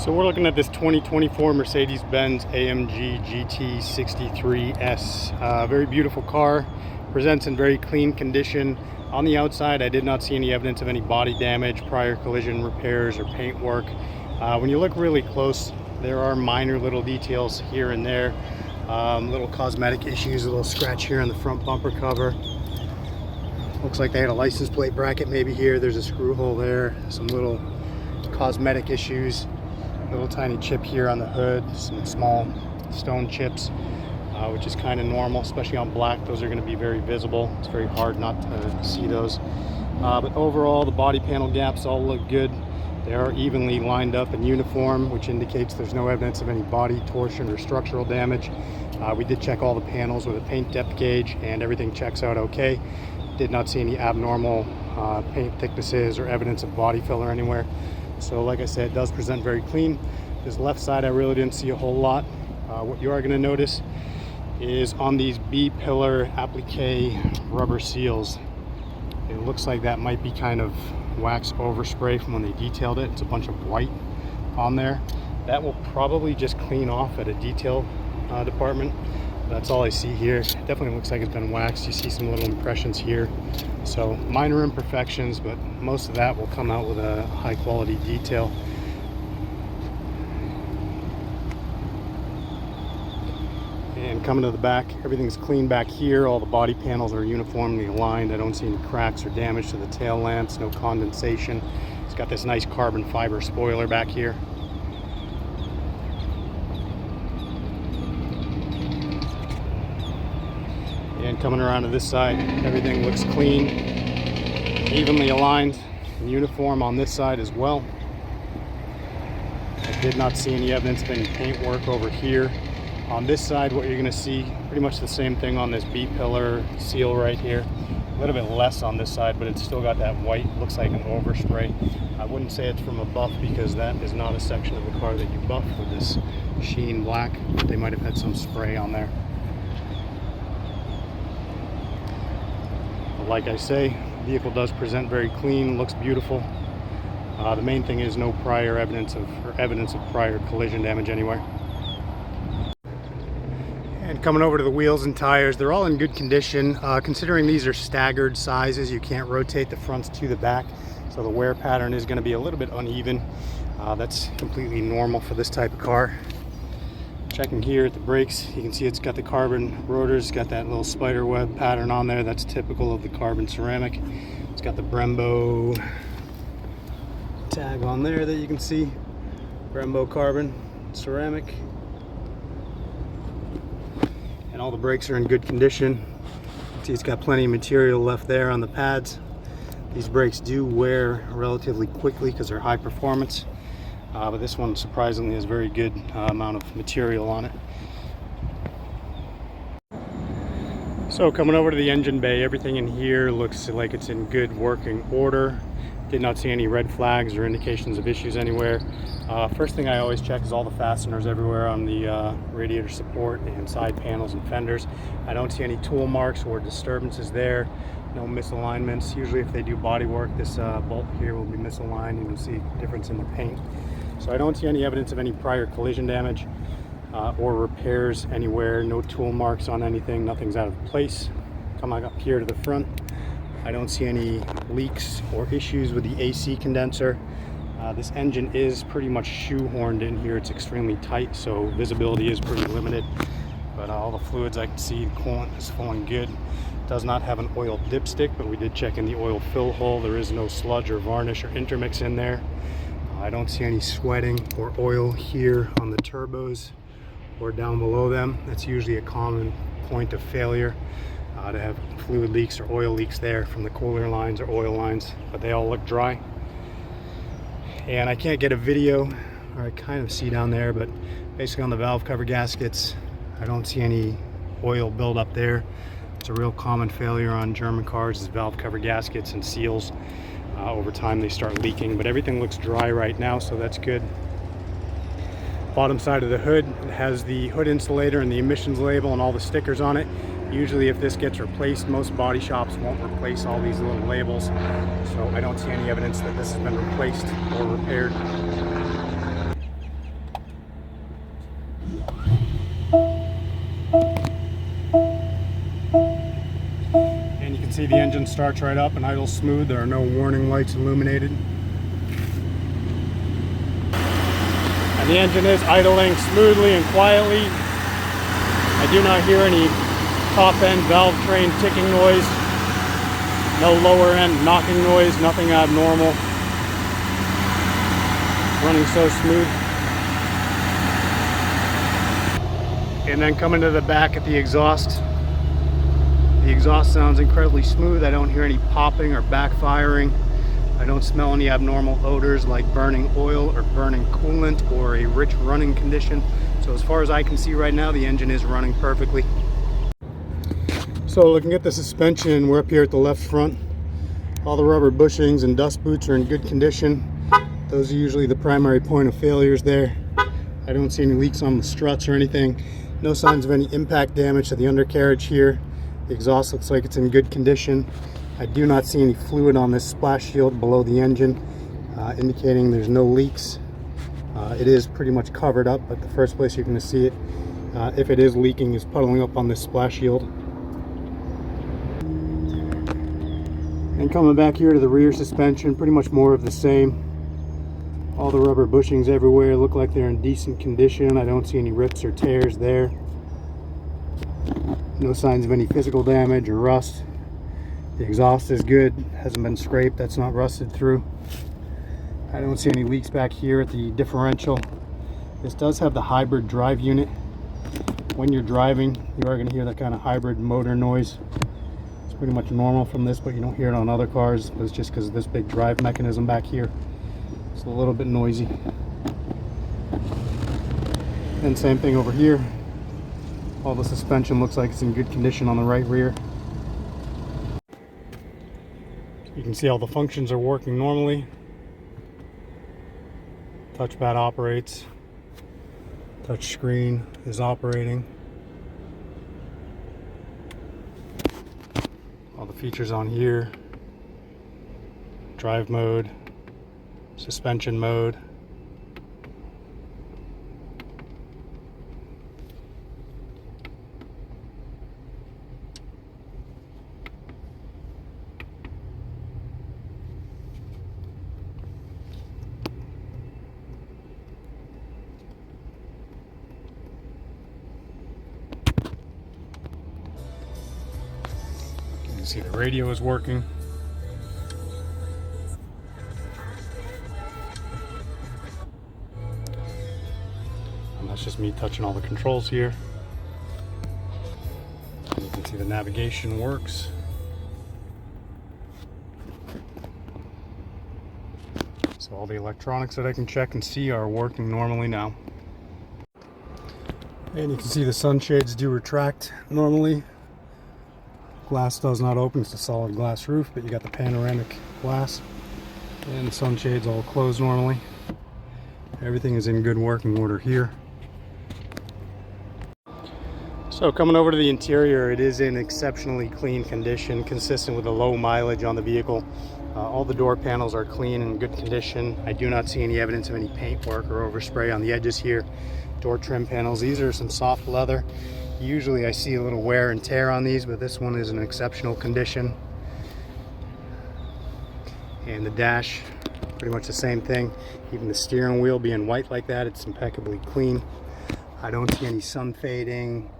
So we're looking at this 2024 Mercedes Benz AMG GT63S. Very beautiful car, presents in very clean condition. On the outside, I did not see any evidence of any body damage, prior collision repairs, or paint work. When you look really close, there are minor little details here and there, little cosmetic issues, a little scratch here on the front bumper cover. Looks like they had a license plate bracket maybe here. There's a screw hole there, some little cosmetic issues. Little tiny chip here on the hood, some small stone chips, which is kind of normal, especially on black. Those are going to be very visible. It's very hard not to see those. But overall, the body panel gaps all look good. They are evenly lined up and uniform, which indicates there's no evidence of any body torsion or structural damage. We did check all the panels with a paint depth gauge, and everything checks out okay. Did not see any abnormal paint thicknesses or evidence of body filler anywhere. So like I said, it does present very clean. This left side I really didn't see a whole lot. What you are going to notice is on these B-pillar applique rubber seals, it looks like that might be kind of wax overspray from when they detailed it. It's a bunch of white on there. That will probably just clean off at a detail department. That's all I see here. It definitely looks like it's been waxed. You see some little impressions here. So minor imperfections, but most of that will come out with a high quality detail. And coming to the back, everything's clean back here. All the body panels are uniformly aligned. I don't see any cracks or damage to the tail lamps, no condensation. It's got this nice carbon fiber spoiler back here. And coming around to this side, everything looks clean, evenly aligned, and uniform on this side as well. I did not see any evidence of any paint work over here. On this side, what you're going to see, pretty much the same thing on this B-pillar seal right here. A little bit less on this side, but it's still got that white, looks like an overspray. I wouldn't say it's from a buff because that is not a section of the car that you buff with this sheen black, but they might have had some spray on there. Like I say, the vehicle does present very clean, looks beautiful. The main thing is no prior evidence of prior collision damage anywhere. And coming over to the wheels and tires, they're all in good condition. Considering these are staggered sizes, you can't rotate the fronts to the back, so the wear pattern is going to be a little bit uneven. That's completely normal for this type of car. Checking here at the brakes, you can see it's got the carbon rotors, it's got that little spider web pattern on there. That's typical of the carbon ceramic. It's got the Brembo tag on there that you can see. Brembo carbon ceramic. And all the brakes are in good condition. You can see it's got plenty of material left there on the pads. These brakes do wear relatively quickly because they're high performance. But this one surprisingly has very good amount of material on it. So coming over to the engine bay, everything in here looks like it's in good working order. Did not see any red flags or indications of issues anywhere. First thing I always check is all the fasteners everywhere on the radiator support and side panels and fenders. I don't see any tool marks or disturbances there. No misalignments. Usually if they do body work, this bolt here will be misaligned and you'll see a difference in the paint. So I don't see any evidence of any prior collision damage or repairs anywhere. No tool marks on anything. Nothing's out of place. Coming up here to the front, I don't see any leaks or issues with the AC condenser. This engine is pretty much shoehorned in here. It's extremely tight, so visibility is pretty limited. But all the fluids I can see, the coolant is flowing good. Does not have an oil dipstick, but we did check in the oil fill hole. There is no sludge or varnish or intermix in there. I don't see any sweating or oil here on the turbos or down below them. That's usually a common point of failure, to have fluid leaks or oil leaks there from the cooler lines or oil lines, but they all look dry. And I can't get a video, or I kind of see down there, but basically on the valve cover gaskets, I don't see any oil buildup there. It's a real common failure on German cars is valve cover gaskets and seals. Over time they start leaking, but everything looks dry right now, so that's good. Bottom side of the hood, it has the hood insulator and the emissions label and all the stickers on it. Usually if this gets replaced, most body shops won't replace all these little labels, so I don't see any evidence that this has been replaced or repaired. starts right up and idles smooth. There are no warning lights illuminated. And the engine is idling smoothly and quietly. I do not hear any top end valve train ticking noise. No lower end knocking noise, nothing abnormal. Running so smooth. And then coming to the back at the exhaust. The exhaust sounds incredibly smooth. I don't hear any popping or backfiring. I don't smell any abnormal odors like burning oil or burning coolant or a rich running condition. So as far as I can see right now, the engine is running perfectly. So looking at the suspension, we're up here at the left front. All the rubber bushings and dust boots are in good condition. Those are usually the primary point of failures there. I don't see any leaks on the struts or anything. No signs of any impact damage to the undercarriage here. The exhaust looks like it's in good condition. I do not see any fluid on this splash shield below the engine, indicating there's no leaks. It is pretty much covered up, but the first place you're going to see it, if it is leaking, is puddling up on this splash shield. And coming back here to the rear suspension, pretty much more of the same. All the rubber bushings everywhere look like they're in decent condition. I don't see any rips or tears there. No signs of any physical damage or rust. The exhaust is good, hasn't been scraped, that's not rusted through. I don't see any leaks back here at the differential. This does have the hybrid drive unit. When you're driving, you are going to hear that kind of hybrid motor noise. It's pretty much normal from this, but you don't hear it on other cars. It's just because of this big drive mechanism back here. It's a little bit noisy. And same thing over here. All the suspension looks like it's in good condition on the right rear. You can see all the functions are working normally. Touchpad operates. Touch screen is operating. All the features on here. Drive mode. Suspension mode. You can see the radio is working. That's just me touching all the controls here. And you can see the navigation works. So all the electronics that I can check and see are working normally now. And you can see the sunshades do retract normally. Glass does not open, it's a solid glass roof, but you got the panoramic glass. And the sunshades all close normally. Everything is in good working order here. So coming over to the interior, it is in exceptionally clean condition, consistent with the low mileage on the vehicle. All the door panels are clean and good condition. I do not see any evidence of any paint work or overspray on the edges here. Door trim panels, these are some soft leather. Usually I see a little wear and tear on these, but this one is in exceptional condition. And the dash, pretty much the same thing. Even the steering wheel being white like that, it's impeccably clean. I don't see any sun fading,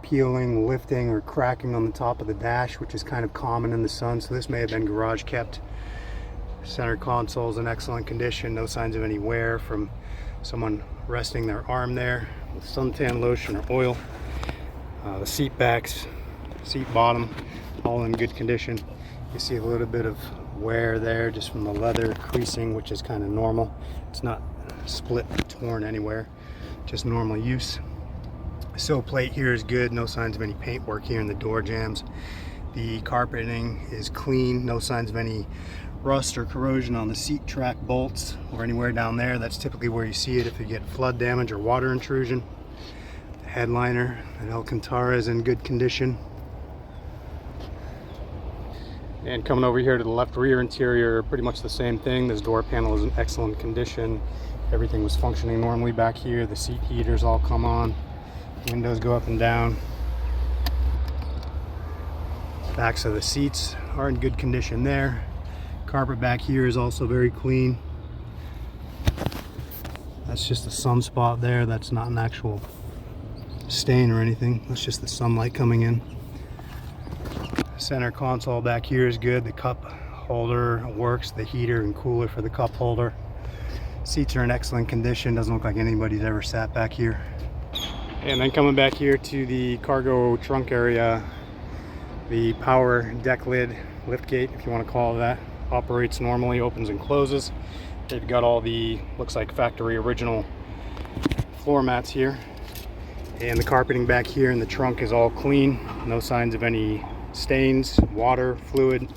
peeling, lifting, or cracking on the top of the dash, which is kind of common in the sun, so this may have been garage kept. Center console is in excellent condition, no signs of any wear from someone resting their arm there with suntan lotion or oil. The seat backs, seat bottom, all in good condition. You see a little bit of wear there just from the leather creasing, which is kind of normal. It's not split or torn anywhere, just normal use. Sill plate here is good, no signs of any paint work here in the door jambs. The carpeting is clean, no signs of any rust or corrosion on the seat track bolts or anywhere down there. That's typically where you see it if you get flood damage or water intrusion. The headliner and Alcantara is in good condition. And coming over here to the left rear interior, pretty much the same thing. This door panel is in excellent condition. Everything was functioning normally back here. The seat heaters all come on. Windows go up and down. Backs of the seats are in good condition there. Carpet back here is also very clean. That's just a sunspot there. That's not an actual stain or anything. That's just the sunlight coming in. Center console back here is good. The cup holder works, the heater and cooler for the cup holder. Seats are in excellent condition. Doesn't look like anybody's ever sat back here. And then coming back here to the cargo trunk area, the power deck lid, lift gate, if you want to call it that, operates normally, opens and closes. They've got all the, looks like factory original floor mats here. And the carpeting back here in the trunk is all clean. No signs of any stains, water, fluid.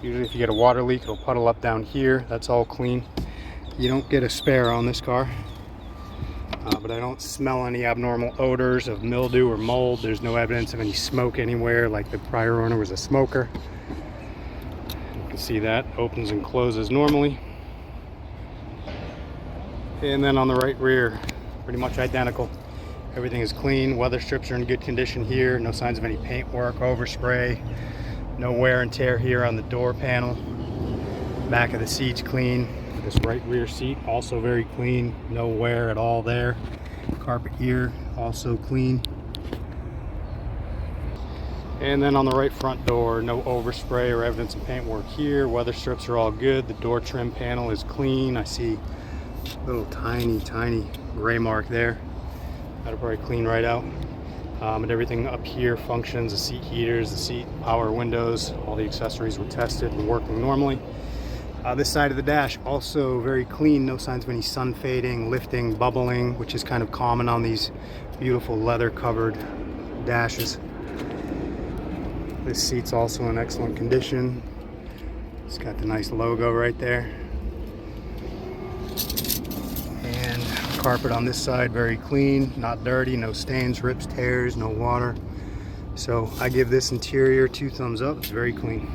Usually if you get a water leak, it'll puddle up down here. That's all clean. You don't get a spare on this car. But I don't smell any abnormal odors of mildew or mold. There's no evidence of any smoke anywhere, like the prior owner was a smoker. You can see that opens and closes normally. And then on the right rear, pretty much identical. Everything is clean. Weather strips are in good condition here. No signs of any paint work, overspray. No wear and tear here on the door panel. Back of the seat's clean. This right rear seat also very clean. No wear at all there. Carpet here also clean. And then on the right front door, no overspray or evidence of paint work here. Weather strips are all good. The door trim panel is clean. I see a little tiny gray mark there. That'll probably clean right out. And everything up here functions. The seat heaters, the seat power windows, all the accessories were tested and working normally. This side of the dash also very clean. No signs of any sun fading, lifting, bubbling, which is kind of common on these beautiful leather covered dashes. This seat's also in excellent condition. It's got the nice logo right there. And carpet on this side very clean, not dirty, no stains, rips, tears, no water. So I give this interior 2 thumbs up. It's very clean.